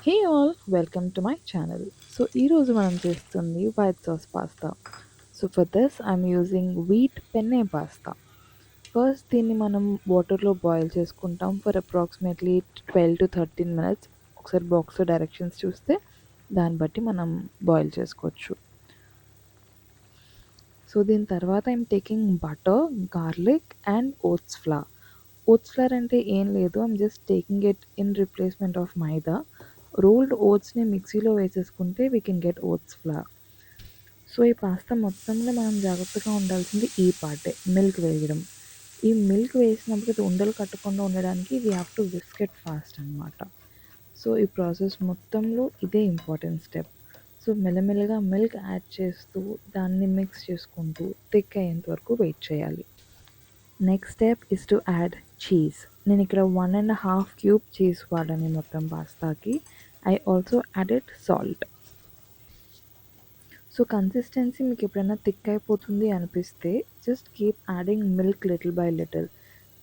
Hey all welcome to my channel. So ఈరోజు మనం చేస్తుంది white sauce pasta. So for this I'm using wheat penne pasta. First దీన్ని మనం వాటర్లో boil చేసుకుంటాం ఫర్ అప్రాక్సిమేట్లీ 12 to 13 minutes. ఒకసారి బాక్స్లో డైరెక్షన్స్ చూస్తే దాన్ని బట్టి మనం బాయిల్ చేసుకోవచ్చు. సో దీని తర్వాత I'm taking butter, garlic and oats flour. Oats flour అంటే ఏం లేదు, I'm just taking it in replacement of maida. Rolled ఓట్స్ని మిక్సీలో వేసేసుకుంటే we can get oats flour. So ఈ పాస్తా మొత్తంలో మనం జాగ్రత్తగా ఉండాల్సింది ఈ పార్టే, మిల్క్ వేయడం. ఈ మిల్క్ వేసినప్పుడు అది ఉండలు కట్టకుండా ఉండడానికి we have to whisk it fast అనమాట. సో ఈ ప్రాసెస్ మొత్తంలో ఇదే ఇంపార్టెంట్ స్టెప్. సో మెల్లమెల్లగా మిల్క్ యాడ్ చేస్తూ దాన్ని మిక్స్ చేసుకుంటూ థిక్ అయ్యేంత వరకు వెయిట్ చేయాలి. Next step is to add cheese. నేను ఇక్కడ 1.5 క్యూబ్ చీజ్ వాడాను మొత్తం పాస్తాకి. I also added salt. So consistency మీకు ఎప్పుడైనా థిక్ అయిపోతుంది అనిపిస్తే just keep adding milk little by little.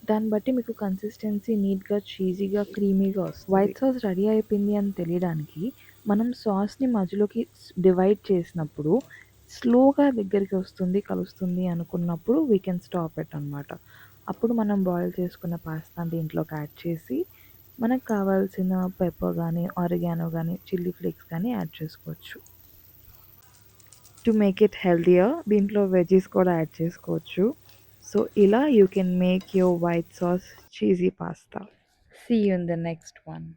దాన్ని బట్టి మీకు కన్సిస్టెన్సీ నీట్గా, చీజీగా, క్రీమీగా వస్తుంది. వైట్ సాస్ రెడీ అయిపోయింది అని తెలియడానికి మనం సాస్ని మధ్యలోకి డివైడ్ చేసినప్పుడు స్లోగా దగ్గరికి వస్తుంది, కలుస్తుంది అనుకున్నప్పుడు వీ కెన్ స్టాప్ ఇట్ అనమాట. అప్పుడు మనం బాయిల్ చేసుకున్న పాస్తా దీంట్లోకి యాడ్ చేసి మనకు కావాల్సిన పెప్పర్ కానీ, ఆరిగానో కానీ, చిల్లీ ఫ్లేక్స్ కానీ యాడ్ చేసుకోవచ్చు. టు మేక్ ఇట్ హెల్దియర్ దీంట్లో వెజీస్ కూడా యాడ్ చేసుకోవచ్చు. సో ఇలా you can make your white sauce cheesy pasta. See you in the next one.